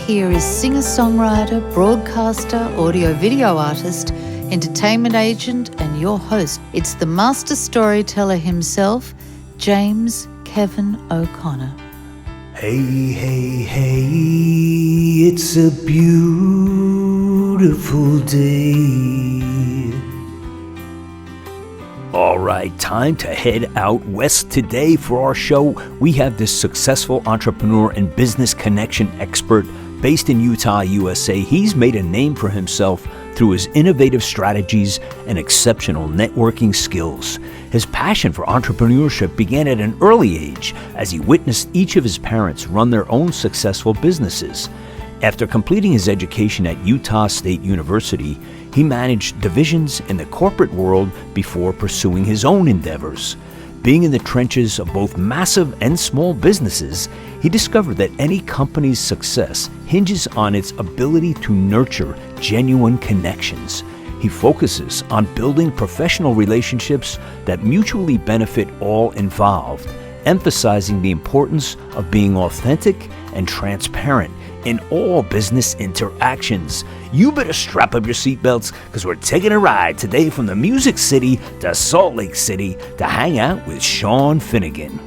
here is singer-songwriter, broadcaster, audio-video artist, entertainment agent, and your host. It's the master storyteller himself, James Kevin O'Connor. Hey, hey, hey, it's a beautiful day. All right, time to head out west today for our show. We have this successful entrepreneur and business connection expert based in Utah, USA. He's made a name for himself through his innovative strategies and exceptional networking skills. His passion for entrepreneurship began at an early age as he witnessed each of his parents run their own successful businesses. After completing his education at Utah State University, he managed divisions in the corporate world before pursuing his own endeavors. Being in the trenches of both massive and small businesses, he discovered that any company's success hinges on its ability to nurture genuine connections. He focuses on building professional relationships that mutually benefit all involved, emphasizing the importance of being authentic and transparent in all business interactions. You better strap up your seatbelts because we're taking a ride today from the Music City to Salt Lake City to hang out with Shawn Finnegan.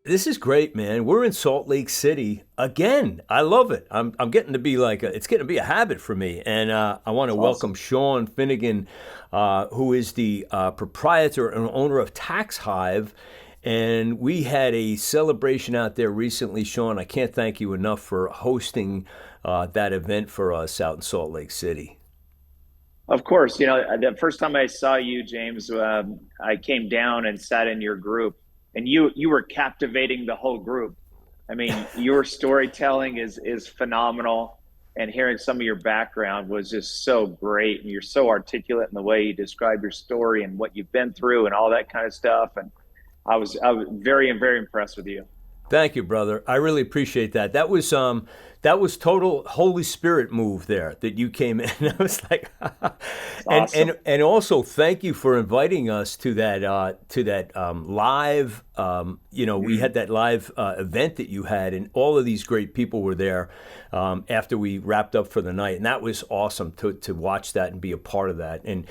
This is great, man. We're in Salt Lake City again. I love it. I'm getting to be it's getting to be a habit for me. And I want to welcome Shawn Finnegan, who is the proprietor and owner of Hive. And we had a celebration out there recently, Shawn. I can't thank you enough for hosting that event for us out in Salt Lake City. Of course. The first time I saw you, James, I came down and sat in your group. And you were captivating the whole group. I mean, your storytelling is phenomenal, and hearing some of your background was just so great. And you're so articulate in the way you describe your story and what you've been through and all that kind of stuff. And I was very, very impressed with you. Thank you, brother. I really appreciate that. That was total Holy Spirit move there that you came in. I was like, awesome. and also thank you for inviting us to that live. We had that live event that you had, and all of these great people were there after we wrapped up for the night, and that was awesome to watch that and be a part of that. And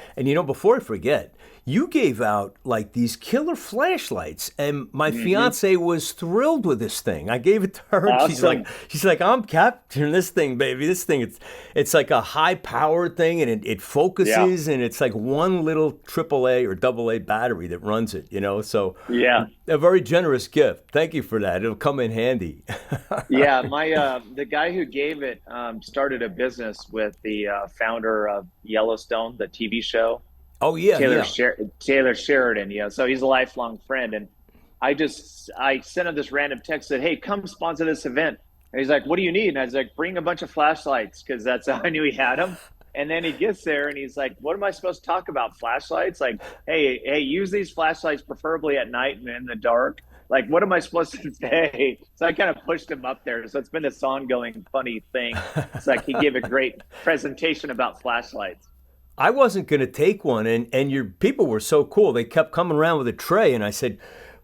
before I forget, you gave out like these killer flashlights, and my fiance was thrilled with this thing. I gave it to her. Awesome. She's like, I'm capturing this thing, baby. This thing, it's like a high-powered thing, and it focuses, and it's like one little AAA or AA battery that runs it. So yeah, a very generous gift. Thank you for that. It'll come in handy. Yeah, the guy who gave it started a business with the founder of Yellowstone, the TV show. Oh yeah, Taylor Sheridan. Yeah, so he's a lifelong friend, and I sent him this random text, said, "Hey, come sponsor this event." And he's like, "What do you need?" And I was like, "Bring a bunch of flashlights," because that's how I knew he had them. And then he gets there and he's like, "What am I supposed to talk about? Flashlights? Like, hey, use these flashlights preferably at night and in the dark. Like, what am I supposed to say?" So I kind of pushed him up there. So it's been this ongoing funny thing. It's like he gave a great presentation about flashlights. I wasn't going to take one, and your people were so cool. They kept coming around with a tray, and I said,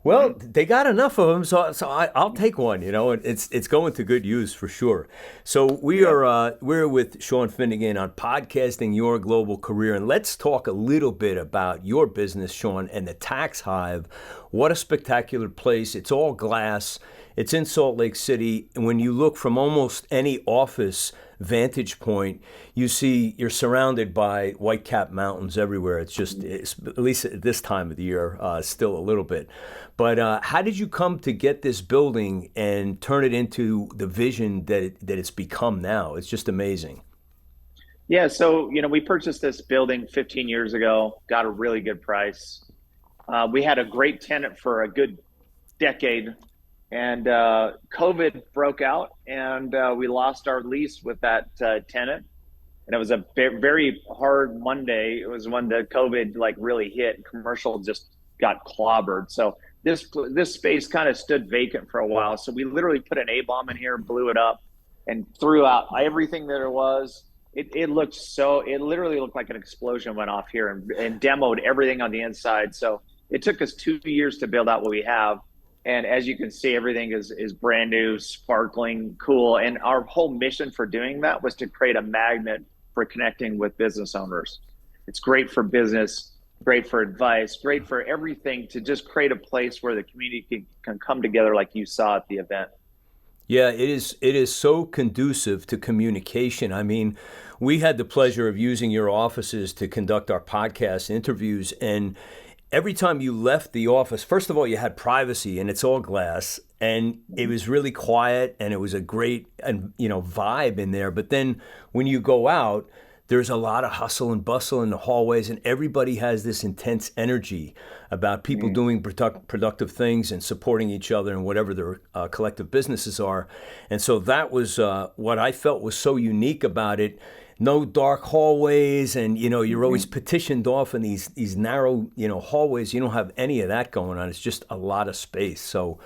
well, they got enough of them, so I'll take one, and it's going to good use for sure. So we're with Shawn Finnegan on Podcasting Your Global Career, and let's talk a little bit about your business, Shawn, and the Hive. What a spectacular place. It's all glass. It's in Salt Lake City, and when you look from almost any office vantage point, you see you're surrounded by white-capped mountains everywhere. It's at least at this time of the year, still a little bit. But how did you come to get this building and turn it into the vision that it's become now? It's just amazing. Yeah, so we purchased this building 15 years ago, got a really good price. We had a great tenant for a good decade. And COVID broke out, and we lost our lease with that tenant. And it was a very hard Monday. It was when the COVID really hit. Commercial just got clobbered. So this space kind of stood vacant for a while. So we literally put an A-bomb in here, blew it up, and threw out everything that there was. It literally looked like an explosion went off here and demoed everything on the inside. So it took us 2 years to build out what we have. And as you can see, everything is brand new, sparkling, cool. And our whole mission for doing that was to create a magnet for connecting with business owners. It's great for business, great for advice, great for everything, to just create a place where the community can come together like you saw at the event. Yeah, it is so conducive to communication. I mean, we had the pleasure of using your offices to conduct our podcast interviews, and every time you left the office, first of all, you had privacy, and it's all glass, and it was really quiet, and it was a great vibe in there. But then when you go out, there's a lot of hustle and bustle in the hallways, and everybody has this intense energy about people doing productive things and supporting each other and whatever their collective businesses are. And so that was what I felt was so unique about it. No dark hallways, and you're always petitioned off in these narrow hallways. You don't have any of that going on. It's just a lot of space. So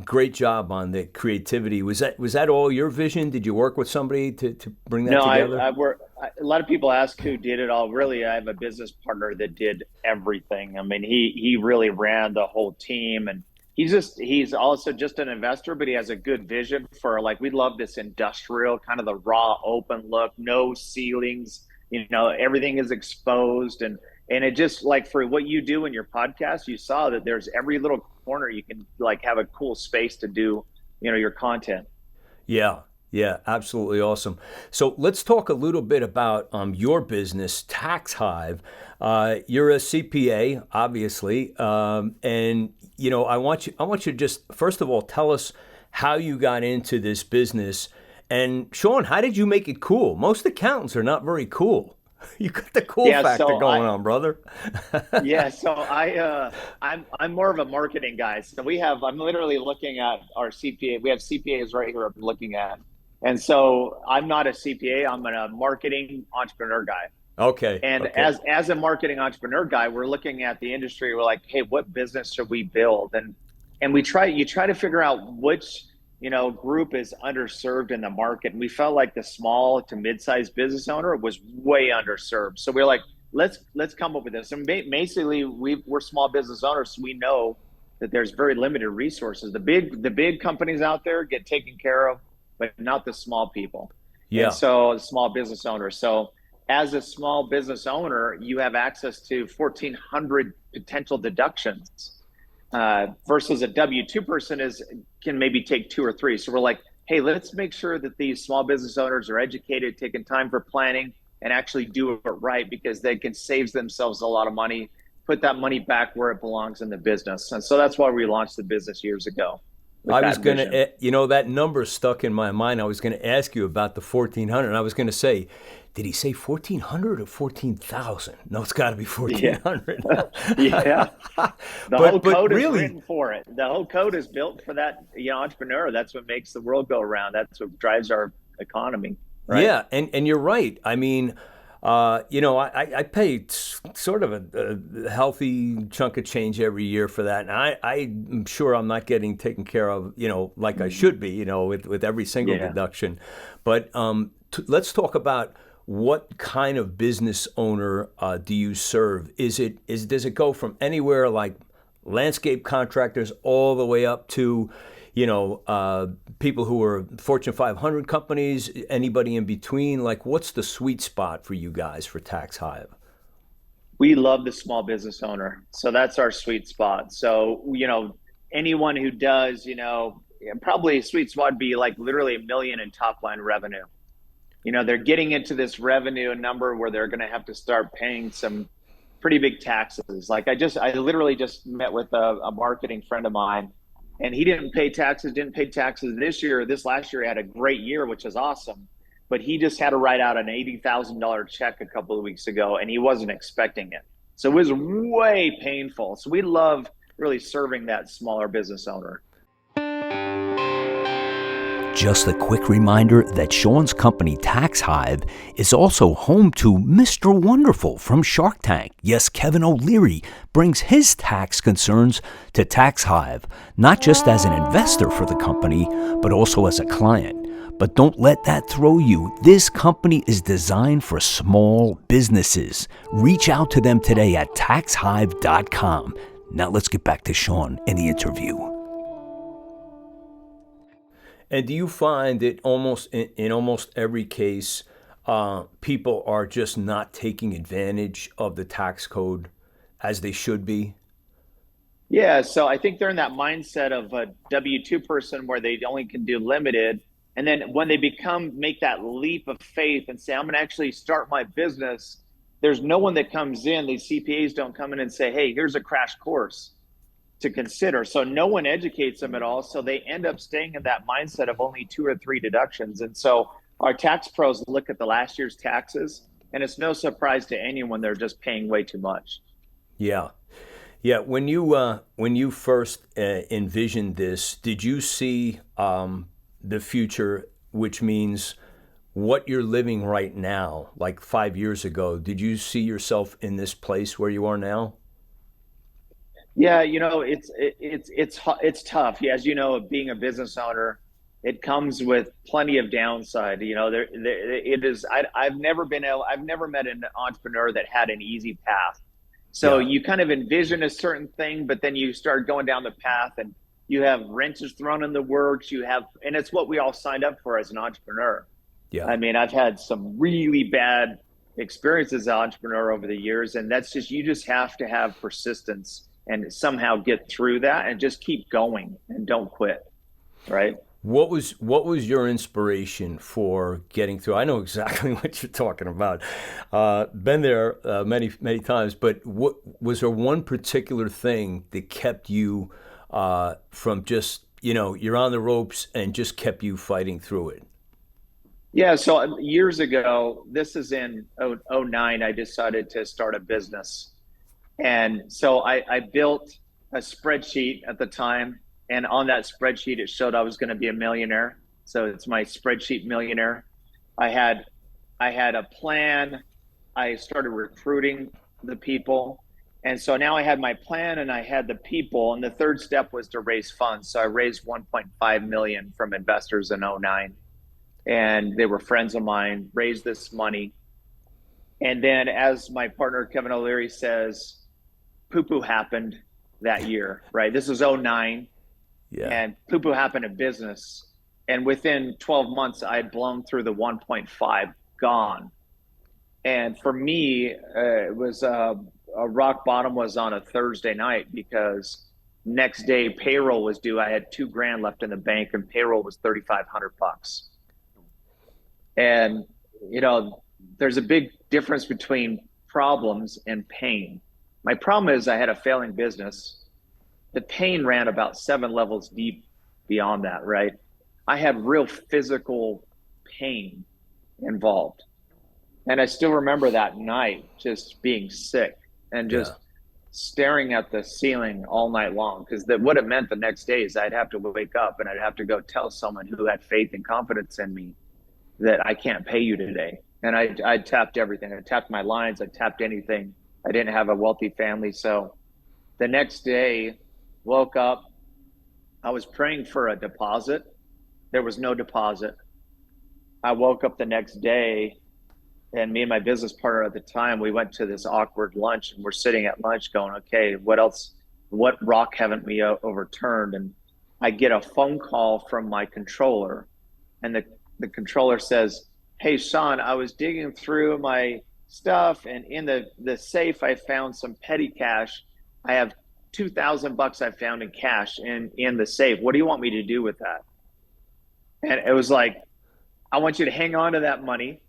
great job on the creativity. Was that all your vision? Did you work with somebody to bring that together? No, a lot of people ask who did it all. Really, I have a business partner that did everything. I mean, he really ran the whole team, and he's also just an investor, but he has a good vision for, like, we love this industrial kind of the raw open look, no ceilings, everything is exposed. And it just, like, for what you do in your podcast, you saw that there's every little corner you can, like, have a cool space to do, your content. Yeah, absolutely awesome. So let's talk a little bit about your business, Tax Hive. You're a CPA, obviously, and I want you to just first of all tell us how you got into this business. And Shawn, how did you make it cool? Most accountants are not very cool. You got the cool factor going on, brother. Yeah, so I'm more of a marketing guy. So I'm literally looking at our CPA. We have CPAs right here I'm looking at. And so I'm not a CPA, I'm a marketing entrepreneur guy. Okay. And as a marketing entrepreneur guy, we're looking at the industry. We're like, hey, what business should we build? And you try to figure out which group is underserved in the market. And we felt like the small to mid-sized business owner was way underserved. So we're like, let's come up with this. And basically, we're small business owners, so we know that there's very limited resources. The big companies out there get taken care of, but not the small people. Yeah. And so small business owners. So as a small business owner, you have access to 1,400 potential deductions. Versus a W-2 person can maybe take 2 or 3. So we're like, hey, let's make sure that these small business owners are educated, taking time for planning, and actually do it right, because they can save themselves a lot of money, put that money back where it belongs in the business. And so that's why we launched the business years ago. I was going to, that number stuck in my mind. I was going to ask you about the 1,400, and I was going to say, did he say 1,400 or 14,000? No, it's got to be 1,400. Yeah. The whole code is written for it. The whole code is built for that entrepreneur. That's what makes the world go around. That's what drives our economy. Right? Yeah, and you're right. I mean, I pay sort of a healthy chunk of change every year for that. And I'm sure I'm not getting taken care of, like I should be, with every single deduction. But let's talk about what kind of business owner do you serve? Does it go from anywhere like landscape contractors all the way up to people who are Fortune 500 companies, anybody in between? Like, what's the sweet spot for you guys for Tax Hive? We love the small business owner. So that's our sweet spot. So, anyone who does, probably a sweet spot would be like literally $1 million in top line revenue. They're getting into this revenue number where they're going to have to start paying some pretty big taxes. Like I literally just met with a marketing friend of mine, and he didn't pay taxes this last year. He had a great year, which is awesome. But he just had to write out an $80,000 check a couple of weeks ago, and he wasn't expecting it. So it was way painful. So we love really serving that smaller business owner. Just a quick reminder that Shawn's company, Tax Hive, is also home to Mr. Wonderful from Shark Tank. Yes, Kevin O'Leary brings his tax concerns to Tax Hive, not just as an investor for the company, but also as a client. But don't let that throw you. This company is designed for small businesses. Reach out to them today at taxhive.com. Now let's get back to Shawn and the interview. And do you find that in almost every case, people are just not taking advantage of the tax code as they should be? Yeah, so I think they're in that mindset of a W-2 person where they only can do limited. And then when they make that leap of faith and say, I'm going to actually start my business, there's no one that comes in. These CPAs don't come in and say, hey, here's a crash course to consider. So no one educates them at all. So they end up staying in that mindset of only 2 or 3 deductions. And so our tax pros look at the last year's taxes, and it's no surprise to anyone they're just paying way too much. Yeah. Yeah. When you first envisioned this, did you see the future, which means what you're living right now, like 5 years ago? Did you see yourself in this place where you are now? Yeah, it's tough. Yeah, as you know, being a business owner, it comes with plenty of downside. It is. I've never met an entrepreneur that had an easy path. So Yeah. you kind of envision a certain thing, but then you start going down the path, and you have wrenches thrown in the works. And it's what we all signed up for as an entrepreneur. Yeah. I mean, I've had some really bad experiences as an entrepreneur over the years, and you just have to have persistence and somehow get through that and just keep going and don't quit, right? What was your inspiration for getting through? I know exactly what you're talking about. Been there many times, but what was there one particular thing that kept you from just, you're on the ropes and just kept you fighting through it? Yeah, so years ago, this is in '09, I decided to start a business. And so I built a spreadsheet at the time, and on that spreadsheet, it showed I was going to be a millionaire. So it's my spreadsheet millionaire. I had a plan. I started recruiting the people. And so now I had my plan and I had the people. And the third step was to raise funds. So I raised 1.5 million from investors in '09. And they were friends of mine, raised this money. And then, as my partner, Kevin O'Leary, says, poo-poo happened that year, right? This was '09. Yeah. And poo-poo happened in business. And within 12 months, I had blown through the 1.5, gone. And for me, it was a rock bottom was on a Thursday night, because next day payroll was due. I had $2,000 left in the bank, and payroll was $3,500. And, there's a big difference between problems and pain. My problem is I had a failing business. The pain ran about 7 levels deep beyond that, right? I had real physical pain involved. And I still remember that night just being sick and just staring at the ceiling all night long, because what it meant the next day is I'd have to wake up and I'd have to go tell someone who had faith and confidence in me that I can't pay you today. And I tapped everything. I tapped my lines. I tapped anything. I didn't have a wealthy family. So the next day, woke up. I was praying for a deposit. There was no deposit. I woke up the next day, and me and my business partner at the time, we went to this awkward lunch, and we're sitting at lunch going, okay, what else? What rock haven't we overturned? And I get a phone call from my controller, and the controller says, hey, Shawn, I was digging through my stuff, and in the safe, I found some petty cash. I have $2,000 I found in cash in the safe. What do you want me to do with that? And it was like, I want you to hang on to that money,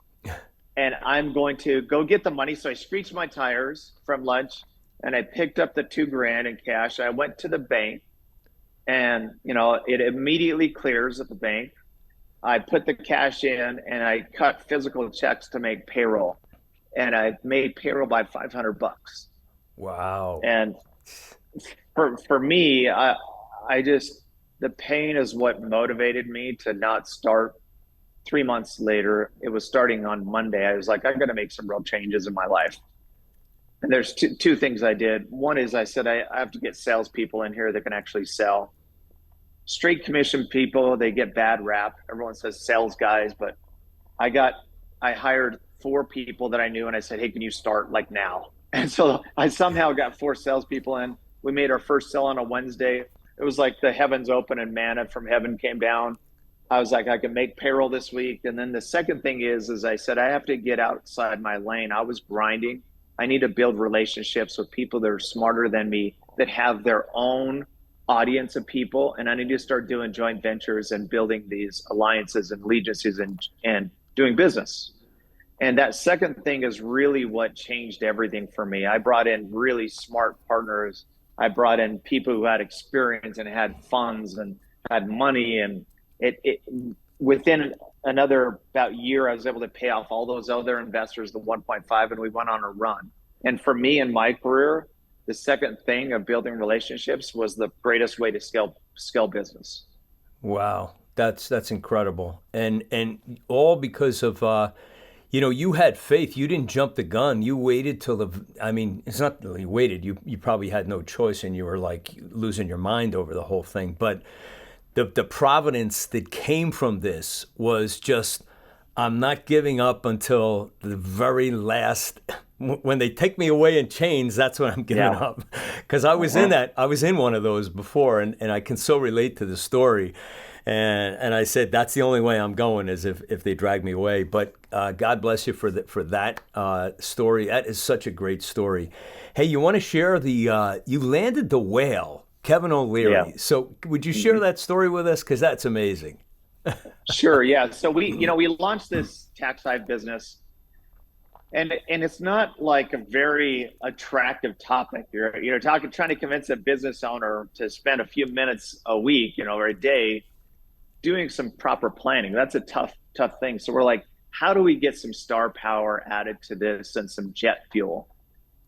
and I'm going to go get the money. So I screeched my tires from lunch, and I picked up the $2,000 in cash. I went to the bank, and it immediately clears at the bank. I put the cash in, and I cut physical checks to make payroll, and I made payroll by $500. Wow. And for me, the pain is what motivated me to not start. 3 months later, it was starting on Monday. I was like, I'm going to make some real changes in my life. And there's two things I did. One is I said, I have to get salespeople in here that can actually sell. straight commission people, they get bad rap. Everyone says sales guys, but I hired 4 people that I knew, and I said, "Hey, can you start like now?" And so I somehow got 4 salespeople in. We made our first sale on a Wednesday. It was like the heavens open and manna from heaven came down. I was like, I can make payroll this week. And then the second thing is I said, I have to get outside my lane. I was grinding. I need to build relationships with people that are smarter than me, that have their own audience of people. And I need to start doing joint ventures and building these alliances and allegiances and doing business. And that second thing is really what changed everything for me. I brought in really smart partners. I brought in people who had experience and had funds and had money. And it within another about year, I was able to pay off all those other investors, the 1.5, and we went on a run. And for me in my career, the second thing of building relationships was the greatest way to scale business. Wow, that's incredible, and all because of you had faith. You didn't jump the gun. You waited till it's not that you waited. You probably had no choice, and you were like losing your mind over the whole thing. But the providence that came from this was just, I'm not giving up until the very last. When they take me away in chains, that's when I'm giving up. Because I was in one of those before, and I can so relate to the story. And I said, that's the only way I'm going, is if they drag me away. But God bless you for that story. That is such a great story. Hey, you want to share you landed the whale, Kevin O'Leary. Yeah. So would you share that story with us? Because that's amazing. Sure. Yeah. So we launched this tax Hive business. And it's not like a very attractive topic. You're trying to convince a business owner to spend a few minutes a week, or a day, doing some proper planning. That's a tough thing. So we're like, how do we get some star power added to this and some jet fuel,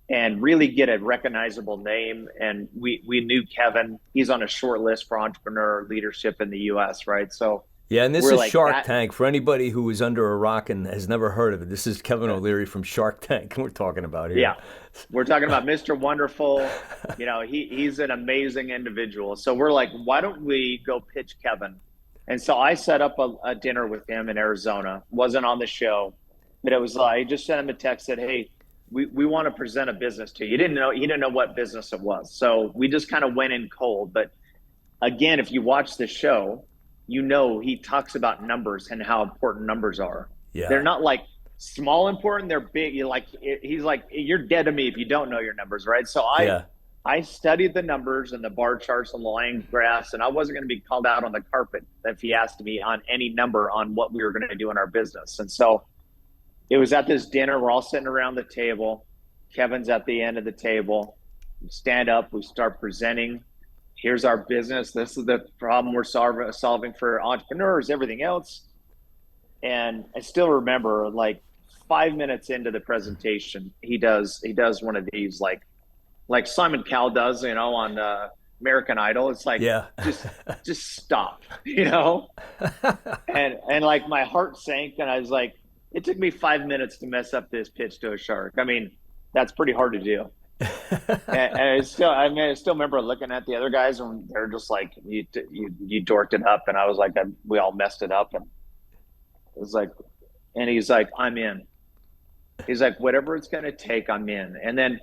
and really get a recognizable name? And we knew Kevin. He's on a short list for entrepreneur leadership in the U.S. Right. So. Yeah, and this is like Shark Tank. For anybody who is under a rock and has never heard of it, this is Kevin O'Leary from Shark Tank we're talking about here. Yeah, we're talking about Mr. Wonderful. He's an amazing individual. So we're like, why don't we go pitch Kevin? And so I set up a dinner with him in Arizona. Wasn't on the show, but it was I just sent him a text, said, hey, we want to present a business to you. He didn't know what business it was. So we just kind of went in cold. But again, if you watch the show, he talks about numbers and how important numbers are. Yeah. They're not like small important, they're big. He's like, you're dead to me if you don't know your numbers, right? So I studied the numbers and the bar charts and the line graphs, and I wasn't going to be called out on the carpet if he asked me on any number on what we were going to do in our business. And so it was at this dinner, we're all sitting around the table. Kevin's at the end of the table. We stand up, we start presenting. Here's our business. This is the problem we're solving for entrepreneurs, everything else. And I still remember, like 5 minutes into the presentation, he does one of these like Simon Cowell does, on American Idol. It's like, just stop, and like my heart sank, and I was like, it took me 5 minutes to mess up this pitch to a shark. I mean, that's pretty hard to do. and I still remember looking at the other guys, and they're just like, you dorked it up, and I was like, we all messed it up, and it was like, and he's like, I'm in. He's like, whatever it's going to take, I'm in. And then,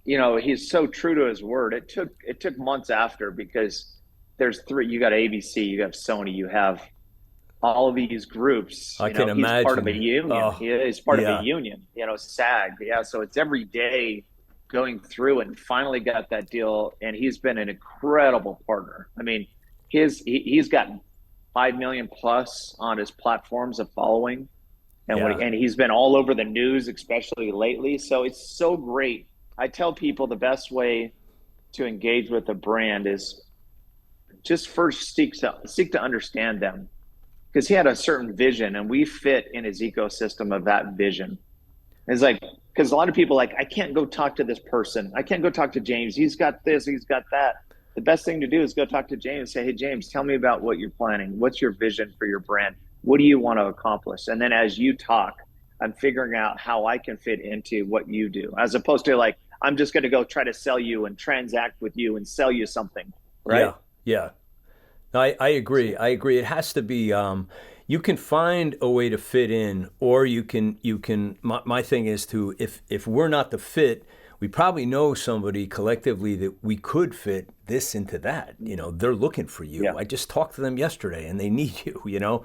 he's so true to his word. It took months after, because there's 3. You got ABC, you have Sony, you have all of these groups. I can imagine. He's part of a union. He is part of a union, SAG. Yeah. So it's every day going through, and finally got that deal. And he's been an incredible partner. I mean, he's got 5 million plus on his platforms of following. And he's been all over the news, especially lately. So it's so great. I tell people the best way to engage with a brand is just first seek to understand them. Because he had a certain vision, and we fit in his ecosystem of that vision. It's like, because a lot of people are like, I can't go talk to this person. I can't go talk to James. He's got this, he's got that. The best thing to do is go talk to James. Say, hey, James, tell me about what you're planning. What's your vision for your brand? What do you want to accomplish? And then as you talk, I'm figuring out how I can fit into what you do, as opposed to like, I'm just going to go try to sell you and transact with you and sell you something, right? Yeah. I agree. I agree. It has to be. You can find a way to fit in, or you can. My thing is to if we're not the fit, we probably know somebody collectively that we could fit this into that. They're looking for you. Yeah. I just talked to them yesterday, and they need you. Yeah.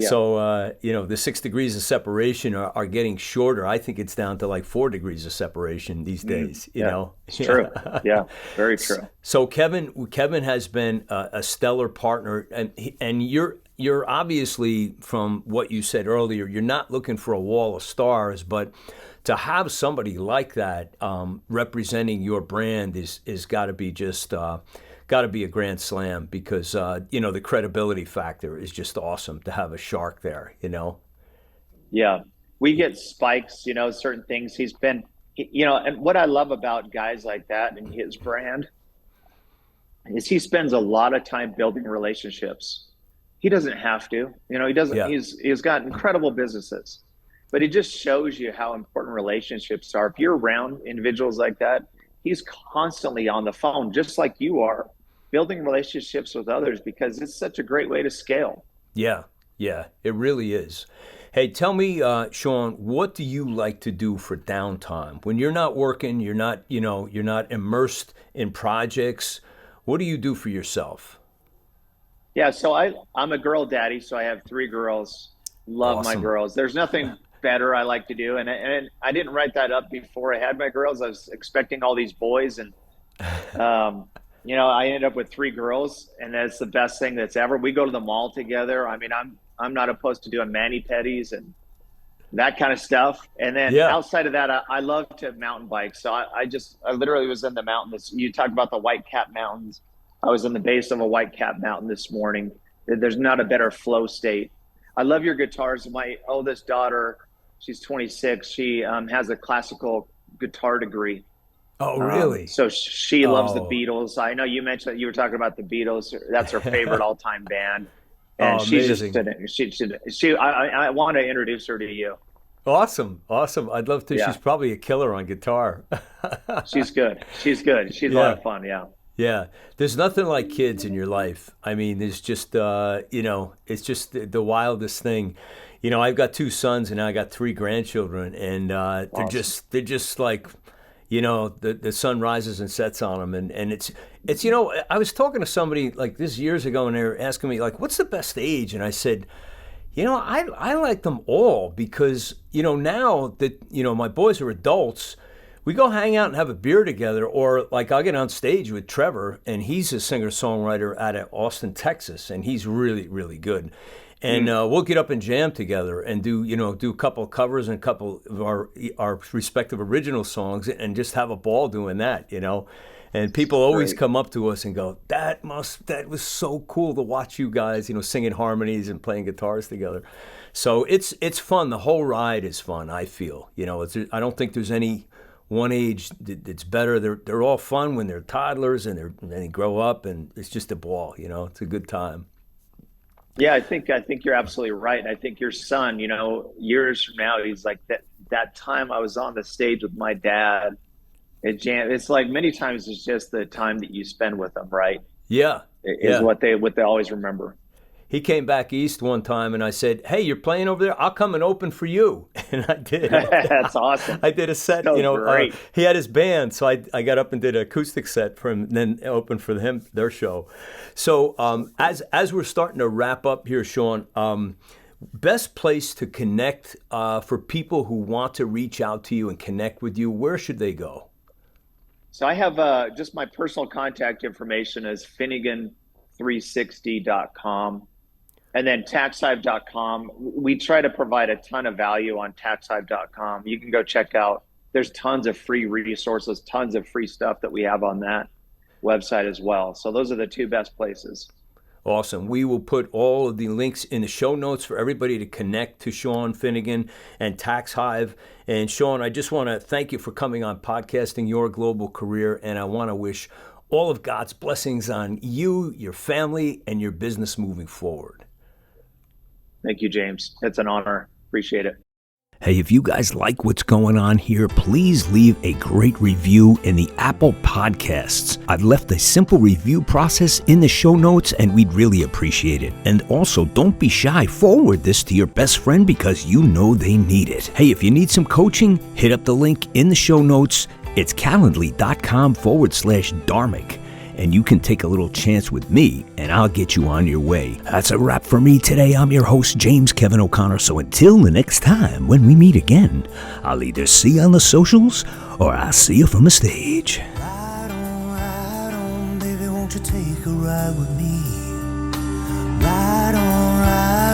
So the 6 degrees of separation are getting shorter. I think it's down to like 4 degrees of separation these days. It's true. Yeah, very true. So Kevin has been a stellar partner, and you're obviously, from what you said earlier, you're not looking for a wall of stars, but to have somebody like that representing your brand is got to be just got to be a grand slam, because the credibility factor is just awesome to have a shark there. Yeah, we get spikes, certain things. He's been, and what I love about guys like that and his brand is he spends a lot of time building relationships. He doesn't have to, he doesn't. Yeah. He's got incredible businesses, but it just shows you how important relationships are. If you're around individuals like that, he's constantly on the phone, just like you are, building relationships with others, because it's such a great way to scale. Yeah, it really is. Hey, tell me, Shawn, what do you like to do for downtime when you're not working? You're not immersed in projects. What do you do for yourself? Yeah, so I'm a girl daddy, so I have 3 girls. Love Awesome. my girls. There's nothing better I like to do, and I didn't write that up before I had my girls. I was expecting all these boys, and I ended up with 3 girls, and that's the best thing that's ever. We go to the mall together. I mean, I'm not opposed to doing mani-pedis and that kind of stuff. And then outside of that, I love to mountain bike. So I literally was in the mountains. You talk about the White Cap Mountains. I was in the base of a White Cap Mountain this morning. There's not a better flow state. I love your guitars. My oldest daughter, she's 26. She has a classical guitar degree. Oh, really? So she loves the Beatles. I know you mentioned that you were talking about the Beatles. That's her favorite all-time band. And she's amazing. I want to introduce her to you. Awesome. I'd love to. Yeah. She's probably a killer on guitar. She's good. She's a lot of fun. Yeah. Yeah, there's nothing like kids in your life. I mean, there's just, it's just the wildest thing. I've got 2 sons and I got 3 grandchildren, and Awesome. they're just like, the sun rises and sets on them, and it's I was talking to somebody like this years ago, and they were asking me like, what's the best age? And I said, I like them all, because now that my boys are adults, we go hang out and have a beer together, or like I'll get on stage with Trevor, and he's a singer-songwriter out of Austin, Texas, and he's really, really good. And we'll get up and jam together and do a couple of covers and a couple of our respective original songs, and just have a ball doing that. And people always come up to us and go, that was so cool to watch you guys, singing harmonies and playing guitars together. So it's fun. The whole ride is fun, I feel. I don't think there's any one age that's better. They're all fun when they're toddlers, and they grow up, and it's just a ball. It's a good time. Yeah, I think you're absolutely right. I think your son, years from now, he's like that time I was on the stage with my dad. It's like many times it's just the time that you spend with them, right? Yeah. Is what they always remember. He came back east one time, and I said, "Hey, you're playing over there? I'll come and open for you." And I did. That's awesome. I did a set. So great. He had his band, so I got up and did an acoustic set for him, and then opened for their show. So as we're starting to wrap up here, Shawn, best place to connect for people who want to reach out to you and connect with you, where should they go? So I have just my personal contact information is Finnegan360.com. And then taxhive.com. We try to provide a ton of value on taxhive.com. You can go check out. There's tons of free resources, tons of free stuff that we have on that website as well. So those are the 2 best places. Awesome. We will put all of the links in the show notes for everybody to connect to Shawn Finnegan and Tax Hive. And Shawn, I just want to thank you for coming on Podcasting Your Global Career, and I want to wish all of God's blessings on you, your family, and your business moving forward. Thank you, James. It's an honor. Appreciate it. Hey, if you guys like what's going on here, please leave a great review in the Apple Podcasts. I've left a simple review process in the show notes, and we'd really appreciate it. And also, don't be shy. Forward this to your best friend because you know they need it. Hey, if you need some coaching, hit up the link in the show notes. It's calendly.com/Dharmic. And you can take a little chance with me, and I'll get you on your way. That's a wrap for me today. I'm your host, James Kevin O'Connor. So until the next time when we meet again, I'll either see you on the socials or I'll see you from the stage. Ride on, baby, won't you take a ride with me? Ride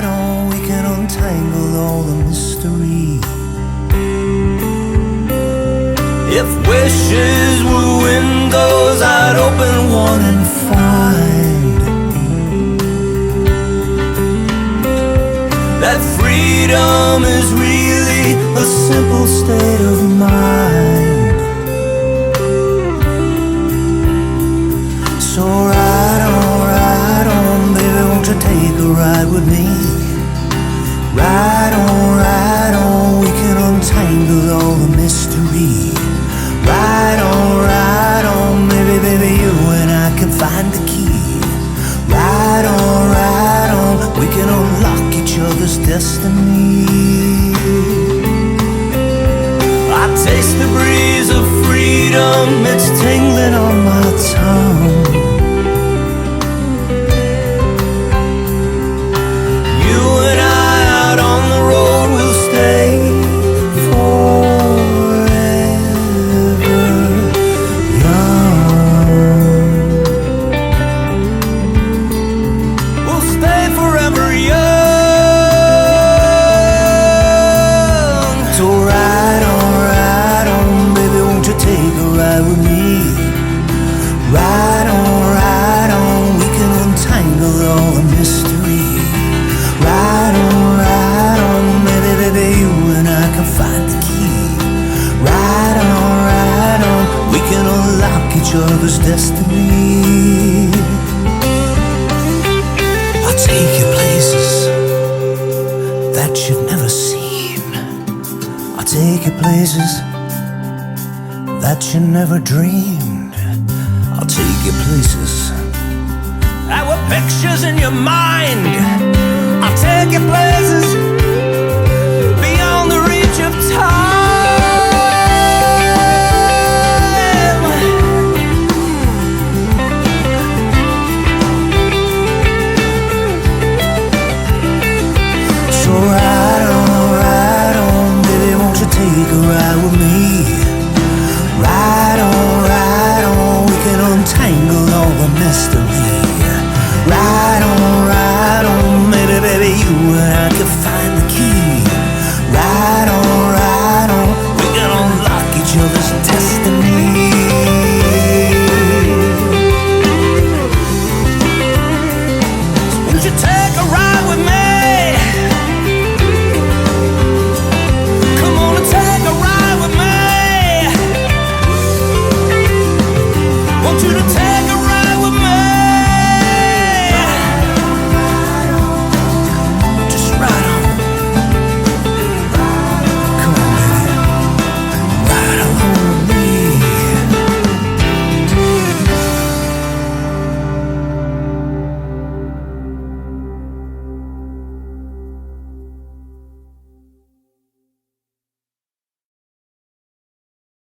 on, we can untangle all the mystery. If wishes were windows, I'd open one and find that freedom is really a simple state of mind. So ride on, baby, won't you take a ride with me? Ride on, we can untangle all the mystery. Ride on, baby, you and I can find the key. Ride on, we can unlock each other's destiny. I taste the breeze of freedom, it's tingling on my tongue. You and I out on the road will stay other's destiny. I'll take you places that you've never seen. I'll take you places that you never dreamed. I'll take you places that were pictures in your mind. I'll take you places